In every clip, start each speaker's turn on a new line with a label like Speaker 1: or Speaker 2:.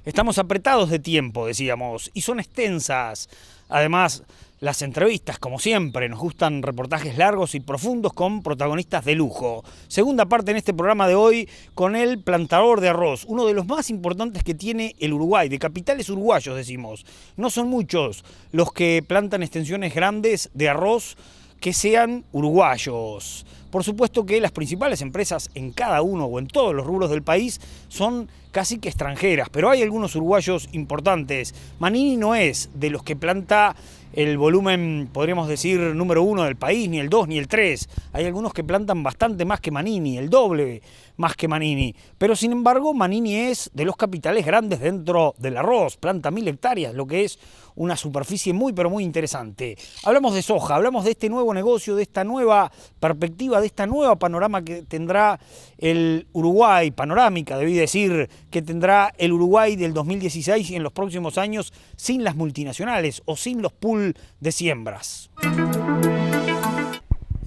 Speaker 1: Estamos apretados de tiempo, decíamos, y son extensas. Además, las entrevistas, como siempre, nos gustan reportajes largos y profundos con protagonistas de lujo. Segunda parte en este programa de hoy con el plantador de arroz, uno de los más importantes que tiene el Uruguay, de capitales uruguayos decimos. No son muchos los que plantan extensiones grandes de arroz que sean uruguayos. Por supuesto que las principales empresas en cada uno o en todos los rubros del país son casi que extranjeras, pero hay algunos uruguayos importantes. Manini no es de los que planta el volumen, podríamos decir, número 1 del país, ni el 2 ni el 3. Hay algunos que plantan bastante más que Manini, el doble más que Manini. Pero sin embargo, Manini es de los capitales grandes dentro del arroz. Planta 1000 hectáreas, lo que es una superficie muy pero muy interesante. Hablamos de soja, hablamos de este nuevo negocio, de esta nueva perspectiva, de esta nueva panorama que tendrá el Uruguay, panorámica, debí decir, que tendrá el Uruguay del 2016 y en los próximos años sin las multinacionales o sin los pool de siembras.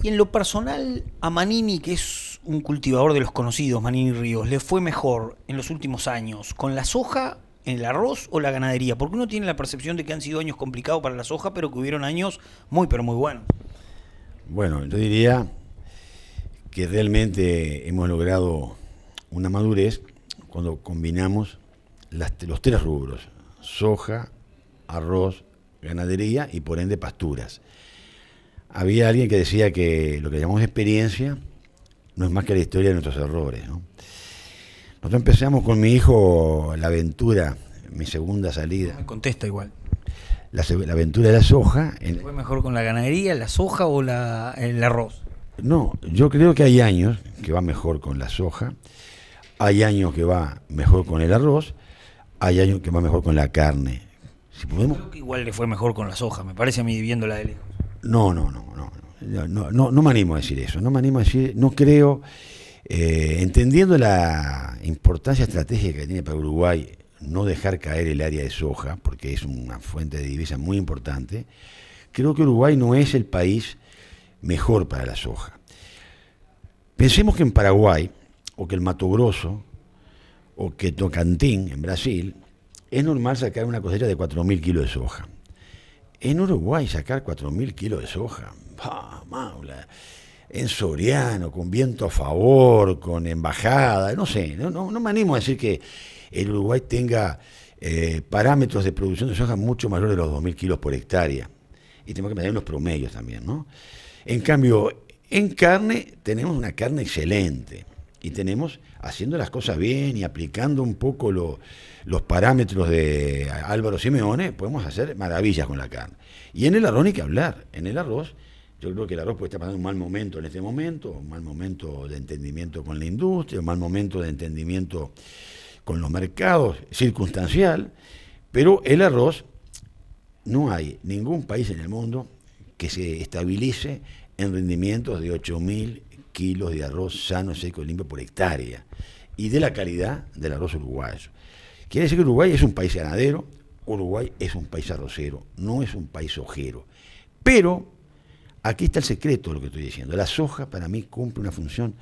Speaker 1: Y en lo personal, a Manini, que es un cultivador de los conocidos, Manini Ríos, ¿le fue mejor en los últimos años con la soja, en el arroz o la ganadería? Porque uno tiene la percepción de que han sido años complicados para la soja, pero que hubieron años muy pero muy buenos.
Speaker 2: Bueno, yo diría que realmente hemos logrado una madurez cuando combinamos los tres rubros: soja, arroz, ganadería y por ende pasturas. Había alguien que decía que lo que llamamos experiencia no es más que la historia de nuestros errores, ¿no? Nosotros empezamos con mi hijo la aventura, mi segunda salida.
Speaker 1: Me contesta igual.
Speaker 2: La aventura de la soja.
Speaker 1: ¿Fue mejor con la ganadería, la soja o el arroz?
Speaker 2: No, yo creo que hay años que va mejor con la soja, hay años que va mejor con el arroz, hay años que va mejor con la carne. Si podemos...
Speaker 1: Creo que igual le fue mejor con la soja, me parece a mí viéndola de lejos.
Speaker 2: No me animo a decir eso, no creo, entendiendo la importancia estratégica que tiene para Uruguay no dejar caer el área de soja, porque es una fuente de divisa muy importante. Creo que Uruguay no es el país mejor para la soja. Pensemos que en Paraguay, o que el Mato Grosso, o que Tocantins, en Brasil, es normal sacar una cosecha de 4.000 kilos de soja. En Uruguay sacar 4.000 kilos de soja, maula, en Soriano, con viento a favor, con embajada, no sé, no me animo a decir que el Uruguay tenga parámetros de producción de soja mucho mayores de los 2.000 kilos por hectárea. Y tenemos que medir los promedios también, ¿no? En cambio, en carne tenemos una carne excelente y tenemos, haciendo las cosas bien y aplicando un poco los parámetros de Álvaro Simeone, podemos hacer maravillas con la carne. Y en el arroz ni que hablar. En el arroz, yo creo que el arroz puede estar pasando un mal momento en este momento, un mal momento de entendimiento con la industria, un mal momento de entendimiento con los mercados, circunstancial, pero el arroz, no hay ningún país en el mundo que se estabilice en rendimientos de 8.000 kilos de arroz sano, seco y limpio por hectárea, y de la calidad del arroz uruguayo. Quiere decir que Uruguay es un país ganadero, Uruguay es un país arrocero, no es un país sojero. Pero aquí está el secreto de lo que estoy diciendo. La soja para mí cumple una función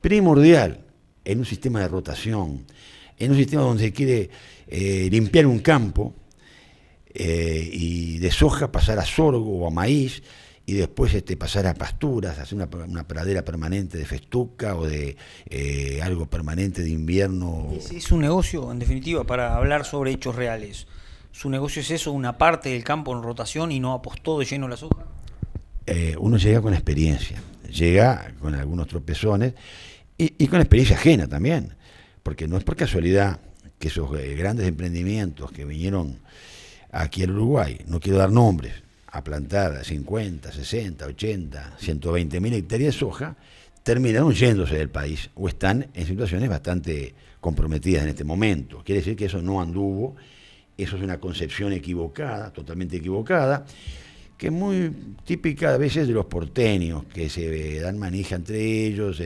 Speaker 2: primordial en un sistema de rotación, en un sistema donde se quiere limpiar un campo, y de soja pasar a sorgo o a maíz, y después pasar a pasturas, hacer una pradera permanente de festuca o de algo permanente de invierno.
Speaker 1: Es un negocio, en definitiva, para hablar sobre hechos reales. ¿Su negocio es eso, una parte del campo en rotación y no apostó de lleno a la soja?
Speaker 2: Uno llega con experiencia, llega con algunos tropezones y con experiencia ajena también, porque no es por casualidad que esos grandes emprendimientos que vinieron aquí al Uruguay, no quiero dar nombres, a plantar 50, 60, 80, 120.000 hectáreas de soja, terminaron yéndose del país o están en situaciones bastante comprometidas en este momento. Quiere decir que eso no anduvo, eso es una concepción equivocada, totalmente equivocada, que es muy típica a veces de los porteños, que se dan manija entre ellos,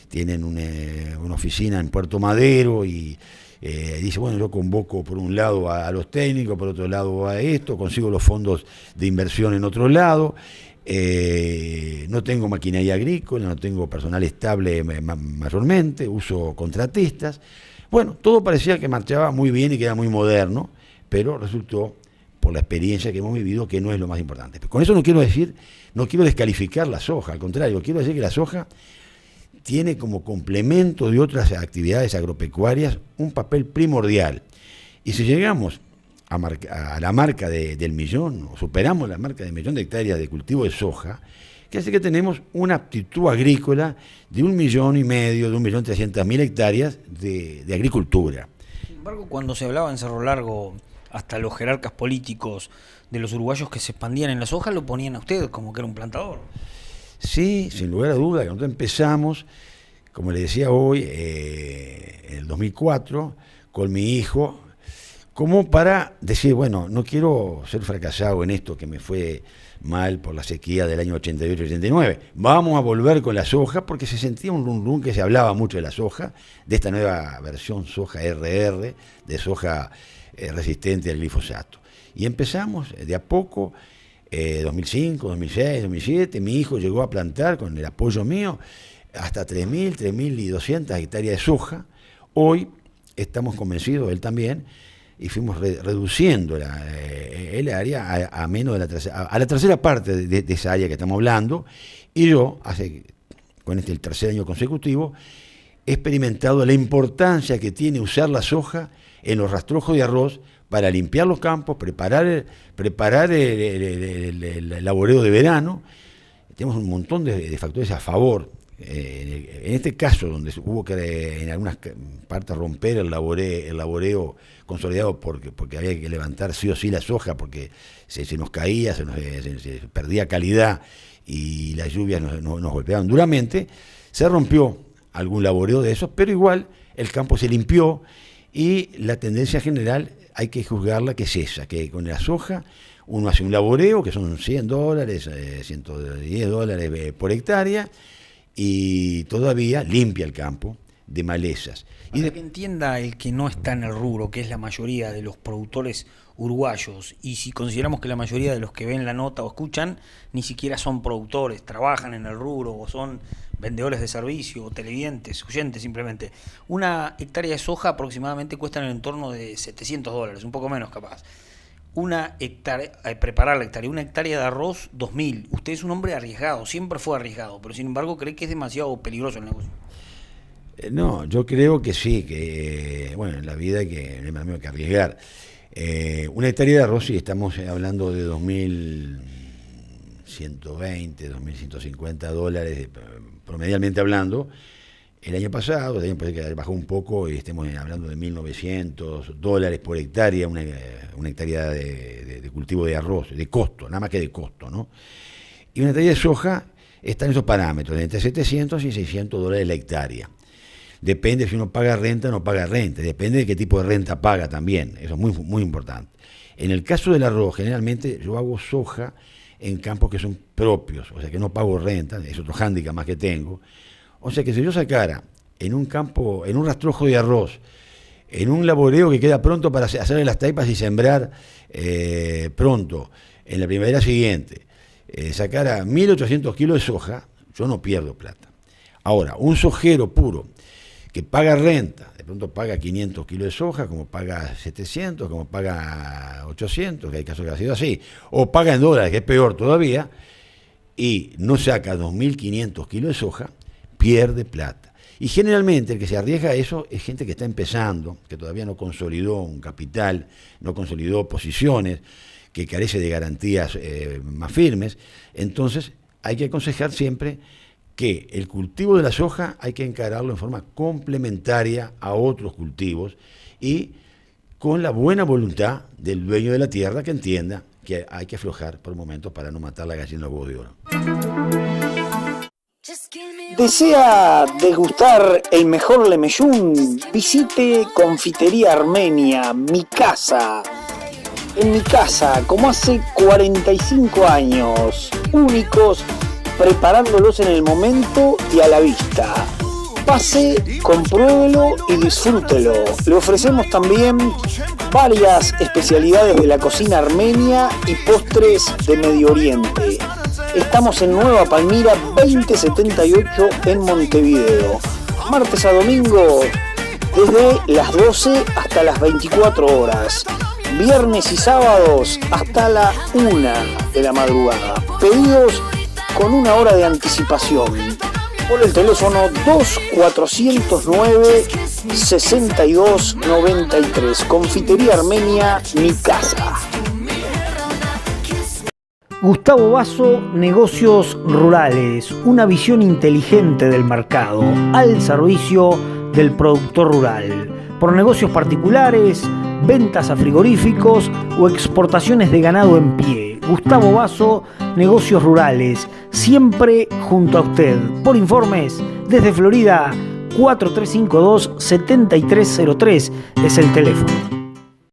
Speaker 2: tienen una oficina en Puerto Madero y dice, bueno, yo convoco por un lado a los técnicos, por otro lado a esto, consigo los fondos de inversión en otro lado, no tengo maquinaria agrícola, no tengo personal estable mayormente, uso contratistas. Bueno, todo parecía que marchaba muy bien y que era muy moderno, pero resultó, por la experiencia que hemos vivido, que no es lo más importante. Con eso no quiero descalificar la soja, al contrario, quiero decir que la soja tiene como complemento de otras actividades agropecuarias un papel primordial. Y si llegamos a la marca del millón, o superamos la marca del millón de hectáreas de cultivo de soja, que hace que tenemos una aptitud agrícola de 1,5 millones, de 1.300.000 hectáreas de agricultura.
Speaker 1: Sin embargo, cuando se hablaba en Cerro Largo, hasta los jerarcas políticos de los uruguayos que se expandían en la soja lo ponían a ustedes como que era un plantador.
Speaker 2: Sí, sin lugar a duda, cuando empezamos, como le decía hoy, en el 2004, con mi hijo, como para decir, bueno, no quiero ser fracasado en esto que me fue mal por la sequía del año 88-89. Vamos a volver con la soja, porque se sentía un rum que se hablaba mucho de la soja, de esta nueva versión soja RR, de soja resistente al glifosato. Y empezamos de a poco, 2005, 2006, 2007, mi hijo llegó a plantar, con el apoyo mío, hasta 3.200 hectáreas de soja. Hoy estamos convencidos, él también, y fuimos reduciendo el área a menos de la tercera parte de esa área que estamos hablando, y yo, con el tercer año consecutivo, he experimentado la importancia que tiene usar la soja en los rastrojos de arroz para limpiar los campos, preparar el laboreo de verano. Tenemos un montón de factores a favor. En este caso, donde hubo que en algunas partes romper el laboreo consolidado porque había que levantar sí o sí la soja, porque se nos caía, se perdía calidad y las lluvias nos golpeaban duramente, se rompió algún laboreo de esos, pero igual el campo se limpió y la tendencia general hay que juzgarla que es esa, que con la soja uno hace un laboreo que son $100, $110 por hectárea, y todavía limpia el campo de malezas.
Speaker 1: Para que entienda el que no está en el rubro, que es la mayoría de los productores uruguayos, y si consideramos que la mayoría de los que ven la nota o escuchan ni siquiera son productores, trabajan en el rubro o son vendedores de servicio o televidentes, oyentes simplemente, una hectárea de soja aproximadamente cuesta en el entorno de $700, un poco menos capaz. Una hectárea, preparar la hectárea, una hectárea de arroz, 2.000. Usted es un hombre arriesgado, siempre fue arriesgado, pero sin embargo cree que es demasiado peligroso el negocio.
Speaker 2: No, yo creo que sí, que bueno, en la vida hay que arriesgar. Una hectárea de arroz, sí, estamos hablando de $2.120, $2.150, promedialmente hablando. El año pasado, el año pasado que bajó un poco y estemos hablando de $1.900 por hectárea, una hectárea de cultivo de arroz, de costo, nada más que de costo, ¿no? Y una hectárea de soja está en esos parámetros, entre $700 y $600 la hectárea. Depende si uno paga renta o no paga renta, depende de qué tipo de renta paga también, eso es muy, muy importante. En el caso del arroz, generalmente yo hago soja en campos que son propios, o sea que no pago renta, es otro hándicap más que tengo. O sea que si yo sacara en un campo, en un rastrojo de arroz, en un laboreo que queda pronto para hacerle las taipas y sembrar pronto, en la primavera siguiente, sacara 1.800 kilos de soja, yo no pierdo plata. Ahora, un sojero puro que paga renta, de pronto paga 500 kilos de soja, como paga 700, como paga 800, que hay casos que ha sido así, o paga en dólares, que es peor todavía, y no saca 2.500 kilos de soja, pierde plata. Y generalmente el que se arriesga a eso es gente que está empezando, que todavía no consolidó un capital, no consolidó posiciones, que carece de garantías más firmes. Entonces hay que aconsejar siempre que el cultivo de la soja hay que encararlo en forma complementaria a otros cultivos y con la buena voluntad del dueño de la tierra, que entienda que hay que aflojar por momentos para no matar la gallina en los huevos de oro.
Speaker 3: ¿Desea degustar el mejor lemeyún? Visite Confitería Armenia, mi casa. En mi casa, como hace 45 años, únicos, preparándolos en el momento y a la vista. Pase, compruébelo y disfrútelo. Le ofrecemos también varias especialidades de la cocina armenia y postres de Medio Oriente. Estamos en Nueva Palmira 2078 en Montevideo. Martes a domingo, desde las 12 hasta las 24 horas. Viernes y sábados hasta la 1 de la madrugada. Pedidos con 1 hora de anticipación. Por el teléfono 2400-6293. Confitería Armenia, mi casa.
Speaker 1: Gustavo Basso, Negocios Rurales, una visión inteligente del mercado al servicio del productor rural. Por negocios particulares, ventas a frigoríficos o exportaciones de ganado en pie. Gustavo Basso, Negocios Rurales, siempre junto a usted. Por informes, desde Florida, 4352-7303 es el teléfono.